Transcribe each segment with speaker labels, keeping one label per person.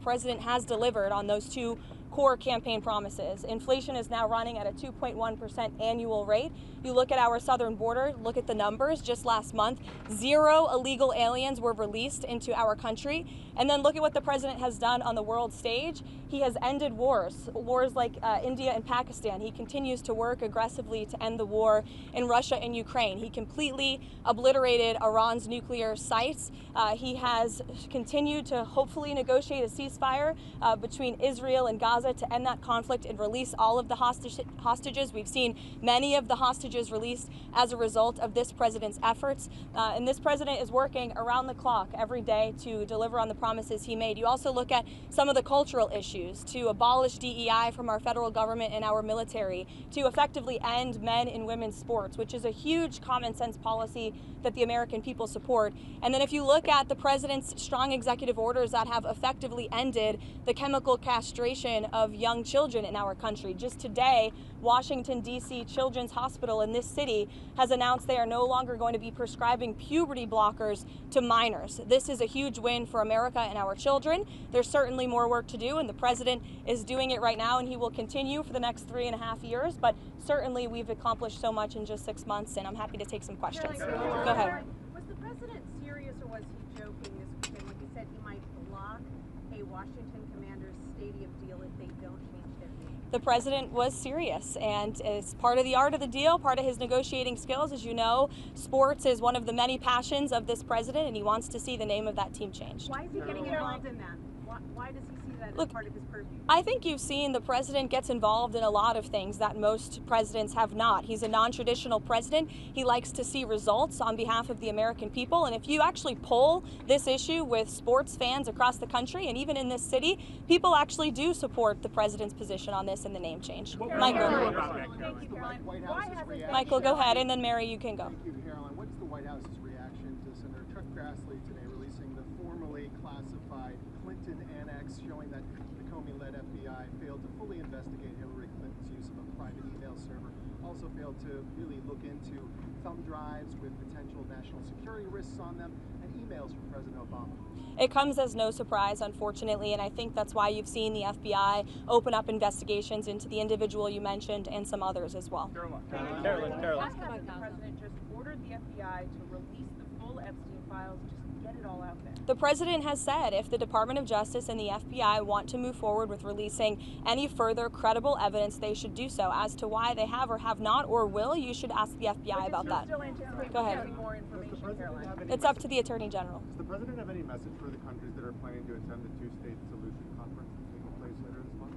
Speaker 1: president has delivered on those two core campaign promises. Inflation is now running at a 2.1% annual rate. You look at our southern border, look at the numbers. Just last month, 0 illegal aliens were released into our country. And then look at what the president has done on the world stage. He has ended wars like India and Pakistan. He continues to work aggressively to end the war in Russia and Ukraine. He completely obliterated Iran's nuclear sites. He has continued to hopefully negotiate a ceasefire between Israel and Gaza to end that conflict and release all of the hostages. We've seen many of the hostages released as a result of this president's efforts. And this president is working around the clock every day to deliver on the promises he made. You also look at some of the cultural issues, to abolish DEI from our federal government and our military, to effectively end men and women's sports, which is a huge common sense policy that the American people support. And then if you look at the president's strong executive orders that have effectively ended the chemical castration of young children in our country. Just today, Washington, D.C. Children's Hospital in this city has announced they are no longer going to be prescribing puberty blockers to minors. This is a huge win for America and our children. There's certainly more work to do, and the president is doing it right now, and he will continue for the next 3.5 years. But certainly we've accomplished so much in just 6 months, and I'm happy to take some questions. Go ahead.
Speaker 2: Was the president serious, or was he joking this weekend when he said he might block a Washington Commanders stadium deal if they don't change their name?
Speaker 1: The president was serious, and it's part of the art of the deal, part of his negotiating skills. As you know, sports is one of the many passions of this president, and he wants to see the name of that team changed.
Speaker 2: Why is he getting involved in that? Why does he see that as part of his purview?
Speaker 1: I think you've seen the president gets involved in a lot of things that most presidents have not. He's a non-traditional president. He likes to see results on behalf of the American people. And if you actually poll this issue with sports fans across the country and even in this city, people actually do support the president's position on this and the name change. Michael. Michael, go ahead, and then Mary, you can go.
Speaker 3: Thank you, Karoline. What's the White House's reaction to Senator Chuck Grassley today releasing the formerly classified Clinton annex showing that the Comey-led FBI failed to fully investigate Hillary Clinton's use of a private email server, also failed to really look into thumb drives with potential national security risks on them, and emails from President Obama?
Speaker 1: It comes as no surprise, unfortunately, and I think that's why you've seen the FBI open up investigations into the individual you mentioned and some others as well.
Speaker 2: Caroline. The president just ordered the FBI to release the full Epstein files, just get it all out there.
Speaker 1: The president has said if the Department of Justice and the FBI want to move forward with releasing any further credible evidence, they should do so. As to why they have or have not or will, you should ask the FBI about that. Go ahead.
Speaker 2: More information, Caroline.
Speaker 1: It's up to the Attorney General.
Speaker 4: Does the president have any message for the countries that are planning to attend the two-state solution conference that's taking place later this month?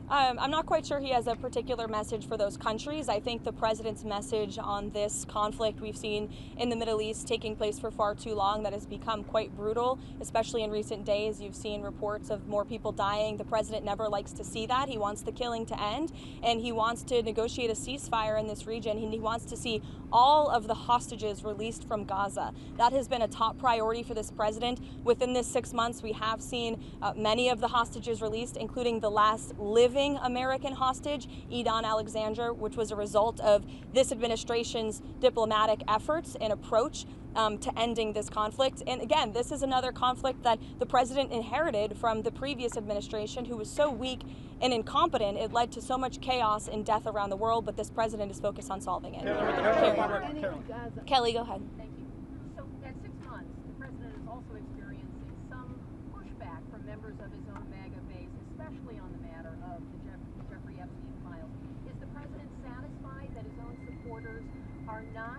Speaker 1: I'm not quite sure he has a particular message for those countries. I think the president's message on this conflict we've seen in the Middle East taking place for far too long, that has become quite brutal, especially in recent days. You've seen reports of more people dying. The president never likes to see that. He wants the killing to end, and he wants to negotiate a ceasefire in this region. He wants to see all of the hostages released from Gaza. That has been a top priority for this president. Within this 6 months, we have seen many of the hostages released, including the last living American hostage, Edon Alexander, which was a result of this administration's diplomatic efforts and approach to ending this conflict. And again, this is another conflict that the president inherited from the previous administration, who was so weak and incompetent, it led to so much chaos and death around the world, but this president is focused on solving it. Kelly, go ahead.
Speaker 2: Thank you. So at 6 months, the president is also experiencing some pushback from members of his own MAGA base, especially on the matter of the Jeffrey Epstein files. Is the president satisfied that his own supporters are not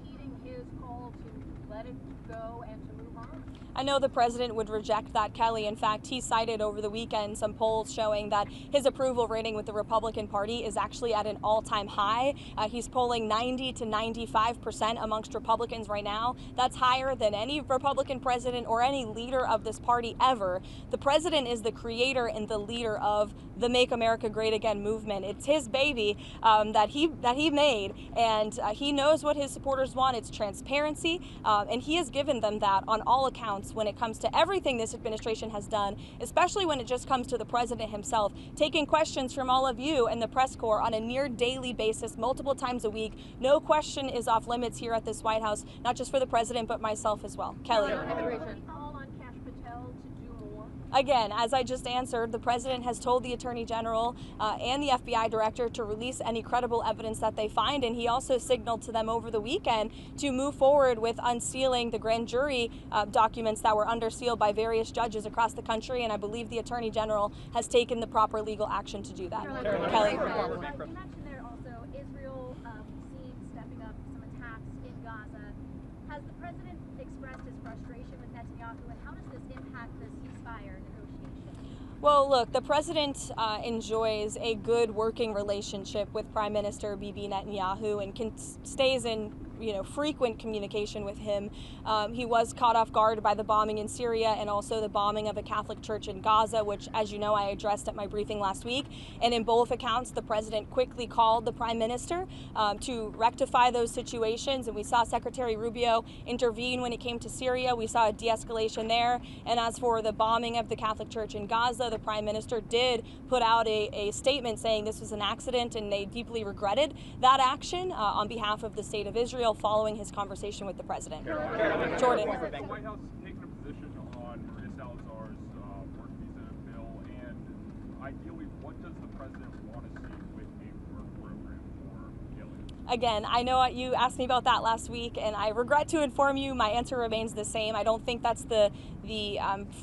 Speaker 2: heeding his call to let it go and to move on?
Speaker 1: I know the president would reject that, Kelly. In fact, he cited over the weekend some polls showing that his approval rating with the Republican Party is actually at an all-time high. He's polling 90 to 95% amongst Republicans right now. That's higher than any Republican president or any leader of this party ever. The president is the creator and the leader of the Make America Great Again movement. It's his baby that he made, and he knows what his supporters want. It's transparency, and he has given them that on all accounts when it comes to everything this administration has done, especially when it just comes to the president himself, taking questions from all of you and the press corps on a near daily basis, multiple times a week. No question is off limits here at this White House, not just for the president, but myself as well. Kelly.
Speaker 2: Call on Cash Patel to do more?
Speaker 1: Again, as I just answered, the president has told the attorney general and the FBI director to release any credible evidence that they find, and he also signaled to them over the weekend to move forward with unsealing the grand jury documents that were under seal by various judges across the country, and I believe the attorney general has taken the proper legal action to do that. Kelly.
Speaker 5: You mentioned there also Israel, we've seen stepping up some attacks in Gaza. Has the president expressed his frustration with Netanyahu, and how does this impact the ceasefire negotiation?
Speaker 1: Well, look, the president enjoys a good working relationship with Prime Minister Bibi Netanyahu and stays in frequent communication with him. He was caught off guard by the bombing in Syria and also the bombing of a Catholic church in Gaza, which, as you know, I addressed at my briefing last week. And in both accounts, the president quickly called the prime minister to rectify those situations. And we saw Secretary Rubio intervene when it came to Syria. We saw a de-escalation there. And as for the bombing of the Catholic church in Gaza, the prime minister did put out a statement saying this was an accident and they deeply regretted that action on behalf of the state of Israel, following his conversation with the president. Jordan.
Speaker 6: Has the White House taken a position on Maria Salazar's work visa bill, and ideally, what does the president want to see with a work program for aliens?
Speaker 1: Again, I know you asked me about that last week, and I regret to inform you my answer remains the same. I don't think that's the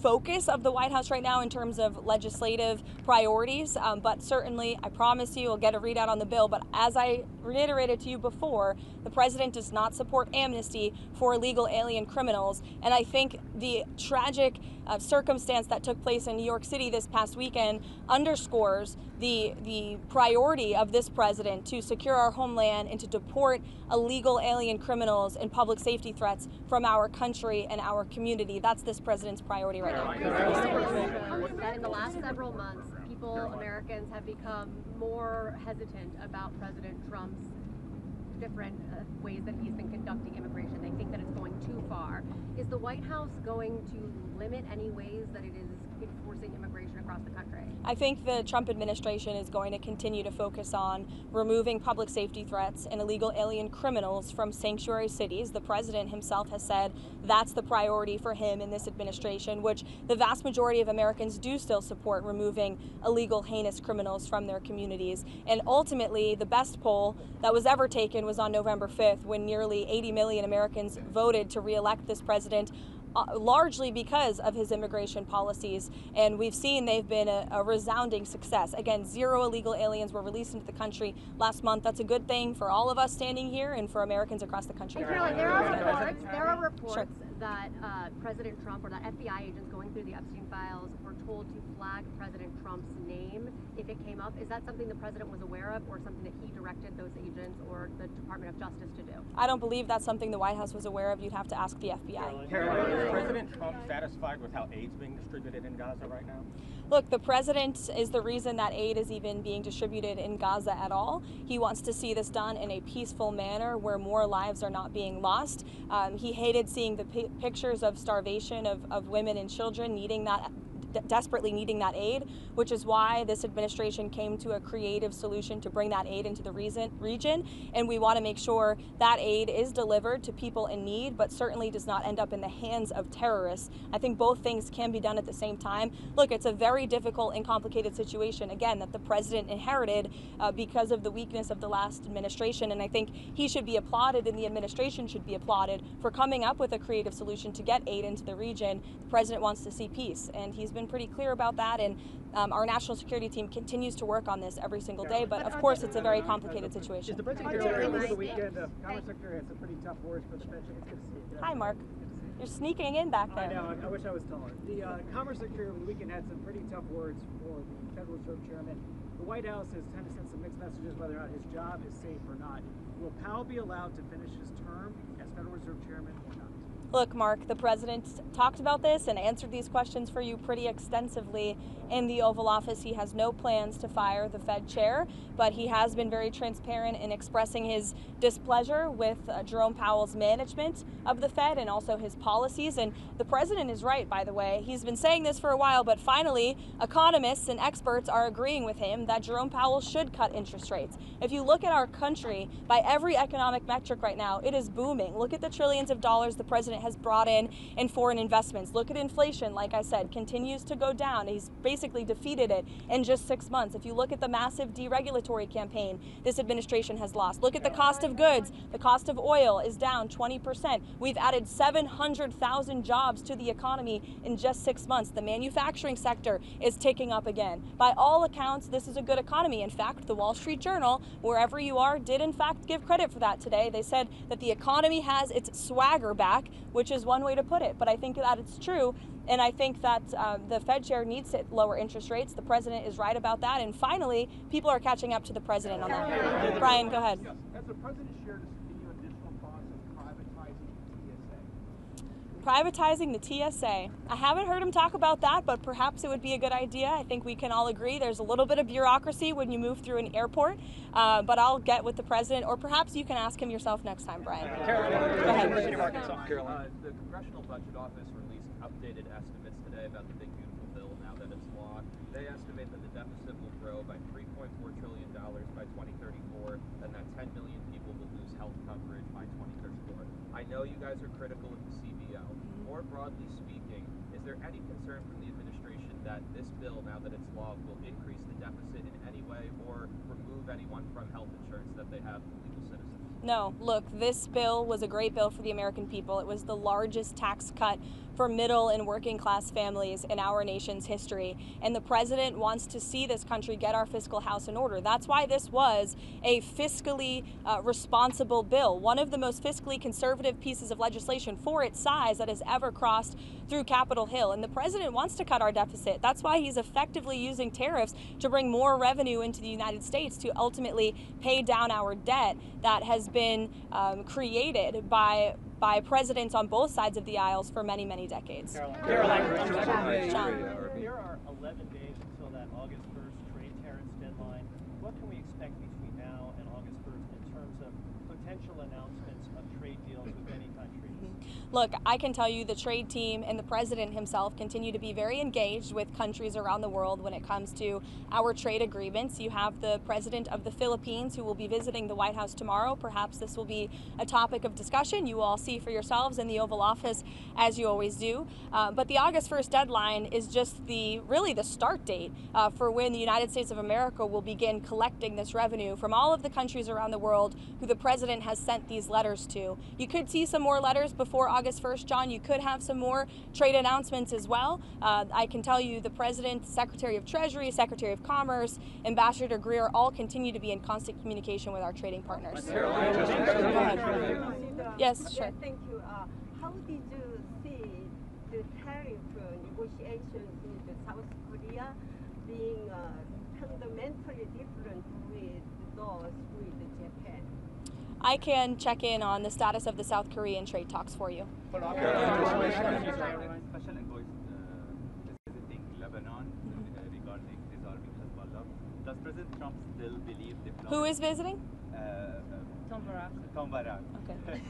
Speaker 1: focus of the White House right now in terms of legislative priorities, but certainly I promise you we'll get a readout on the bill. But as I reiterated to you before, the president does not support amnesty for illegal alien criminals, and I think the tragic circumstance that took place in New York City this past weekend underscores the priority of this president to secure our homeland and to deport illegal alien criminals and public safety threats from our country and our community. That's this president's priority right now.
Speaker 2: That in the last several months, Americans have become more hesitant about President Trump's different ways that he's been conducting immigration. They think that it's going too far. Is the White House going to limit any ways that it is enforcing immigration across the country?
Speaker 1: I think the Trump administration is going to continue to focus on removing public safety threats and illegal alien criminals from sanctuary cities. The president himself has said that's the priority for him in this administration, which the vast majority of Americans do still support, removing illegal, heinous criminals from their communities. And ultimately, the best poll that was ever taken was on November 5th, when nearly 80 million Americans voted to re-elect this president, largely because of his immigration policies, and we've seen they've been a resounding success. Again, 0 illegal aliens were released into the country last month. That's a good thing for all of us standing here and for Americans across the country.
Speaker 2: Caroline, there are reports that President Trump or that FBI agents going through the Epstein files were told to flag President Trump's name if it came up. Is that something the president was aware of, or something that he directed those agents or the Department of Justice to do?
Speaker 1: I don't believe that's something the White House was aware of. You'd have to ask the FBI.
Speaker 7: Caroline, is President Trump satisfied with how aid's being distributed in Gaza right now?
Speaker 1: Look, the president is the reason that aid is even being distributed in Gaza at all. He wants to see this done in a peaceful manner where more lives are not being lost. He hated seeing the pictures of starvation of women and children needing that, desperately needing that aid, which is why this administration came to a creative solution to bring that aid into the region. And we want to make sure that aid is delivered to people in need, but certainly does not end up in the hands of terrorists. I think both things can be done at the same time. Look, it's a very difficult and complicated situation, again, that the president inherited because of the weakness of the last administration. And I think he should be applauded, and the administration should be applauded for coming up with a creative solution to get aid into the region. The president wants to see peace, and he's been pretty clear about that, and our national security team continues to work on this every single day, but of course it's a very complicated situation.
Speaker 8: The president over the weekend, Commerce Secretary had some pretty tough words for the Fed. It's good to see you.
Speaker 1: Hi, Mark. You're sneaking in back there.
Speaker 8: I know, I wish I was taller. The Commerce Secretary over the weekend had some pretty tough words for the Federal Reserve Chairman. The White House has kind of sent some mixed messages whether or not his job is safe or not. Will Powell be allowed to finish his term as Federal Reserve Chairman or not?
Speaker 1: Look, Mark, the president talked about this and answered these questions for you pretty extensively in the Oval Office. He has no plans to fire the Fed chair, but he has been very transparent in expressing his displeasure with Jerome Powell's management of the Fed and also his policies. And the president is right, by the way. He's been saying this for a while, but finally, economists and experts are agreeing with him that Jerome Powell should cut interest rates. If you look at our country, by every economic metric right now, it is booming. Look at the trillions of dollars the president president has brought in foreign investments. Look at inflation, like I said, continues to go down. He's basically defeated it in just 6 months. If you look at the massive deregulatory campaign this administration has lost, look at the cost of goods. The cost of oil is down 20%. We've added 700,000 jobs to the economy in just 6 months. The manufacturing sector is ticking up again. By all accounts, this is a good economy. In fact, the Wall Street Journal, wherever you are, did in fact give credit for that today. They said that the economy has its swagger back, which is one way to put it, but I think that it's true. And I think that the Fed chair needs to lower interest rates. The president is right about that. And finally, people are catching up to the president on that. Brian, go ahead.
Speaker 6: Yes. Has the president shared any additional thoughts on privatizing the TSA?
Speaker 1: Privatizing the TSA. I haven't heard him talk about that, but perhaps it would be a good idea. I think we can all agree there's a little bit of bureaucracy when you move through an airport, but I'll get with the president, or perhaps you can ask him yourself next time, Brian.
Speaker 7: Caroline,
Speaker 1: go ahead.
Speaker 9: The Congressional Budget Office released updated estimates today about the Big Beautiful Bill now that it's law. They estimate that the deficit will grow by $3.4 trillion by 2034, and that 10 million people will lose health coverage by 2034. I know you guys are critical of the CBO. More broadly speaking, is there any concern from the administration that this bill, now that it's law, will increase the deficit in any way or remove anyone from health insurance that they have from legal citizens?
Speaker 1: No, look, this bill was a great bill for the American people. It was the largest tax cut for middle and working class families in our nation's history. And the president wants to see this country get our fiscal house in order. That's why this was a fiscally responsible bill, one of the most fiscally conservative pieces of legislation for its size that has ever crossed through Capitol Hill. And the president wants to cut our deficit. That's why he's effectively using tariffs to bring more revenue into the United States to ultimately pay down our debt that has been created by presidents on both sides of the aisles for many, many decades.
Speaker 8: Caroline.
Speaker 1: John.
Speaker 10: There are 11 days until that August 1st trade tariffs deadline. What can we expect between now and August 1st in terms of potential announcements of trade deals with any countries?
Speaker 1: Look, I can tell you the trade team and the president himself continue to be very engaged with countries around the world when it comes to our trade agreements. You have the president of the Philippines who will be visiting the White House tomorrow. Perhaps this will be a topic of discussion. You will all see for yourselves in the Oval Office, as you always do. But the August 1st deadline is just really the start date for when the United States of America will begin collecting this revenue from all of the countries around the world who the president has sent these letters to. You could see some more letters before August 1st, John. You could have some more trade announcements as well. I can tell you the President, Secretary of Treasury, Secretary of Commerce, Ambassador Greer all continue to be in constant communication with our trading partners. Yes, sure.
Speaker 11: Thank you. How did you see the tariff negotiations with South Korea being fundamentally different with those with Japan?
Speaker 1: I can check in on the status of the South Korean trade talks for you.
Speaker 12: Special envoy visiting Lebanon regarding disarming Hezbollah. Does President Trump still believe diplomacy?
Speaker 1: Who is visiting?
Speaker 12: Tom Barak.
Speaker 1: Okay.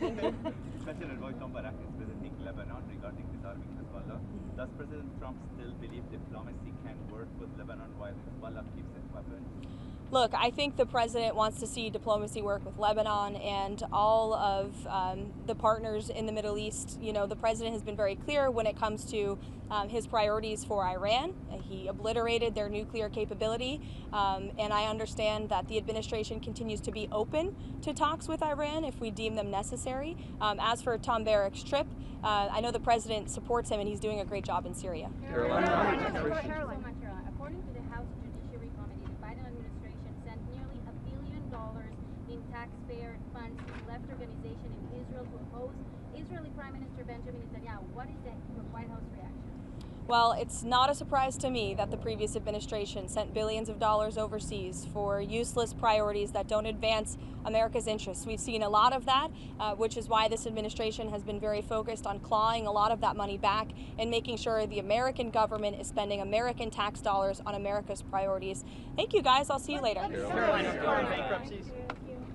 Speaker 12: Special envoy Tom Barak is visiting Lebanon regarding disarming Hezbollah. Does President Trump still believe diplomacy can work with Lebanon while Hezbollah keeps its weapons?
Speaker 1: Look, I think the president wants to see diplomacy work with Lebanon and all of the partners in the Middle East. You know, the president has been very clear when it comes to his priorities for Iran. He obliterated their nuclear capability, and I understand that the administration continues to be open to talks with Iran if we deem them necessary. As for Tom Barak's trip, I know the president supports him and he's doing a great job in Syria.
Speaker 5: Caroline. According to the House Judiciary Committee, the Biden administration sent nearly $1 billion in taxpayer funds to the left organization in Israel to oppose Israeli Prime Minister Benjamin Netanyahu. What is the White House reaction?
Speaker 1: Well, it's not a surprise to me that the previous administration sent billions of dollars overseas for useless priorities that don't advance America's interests. We've seen a lot of that, which is why this administration has been very focused on clawing a lot of that money back and making sure the American government is spending American tax dollars on America's priorities. Thank you, guys. I'll see you later.
Speaker 8: Bankruptcies.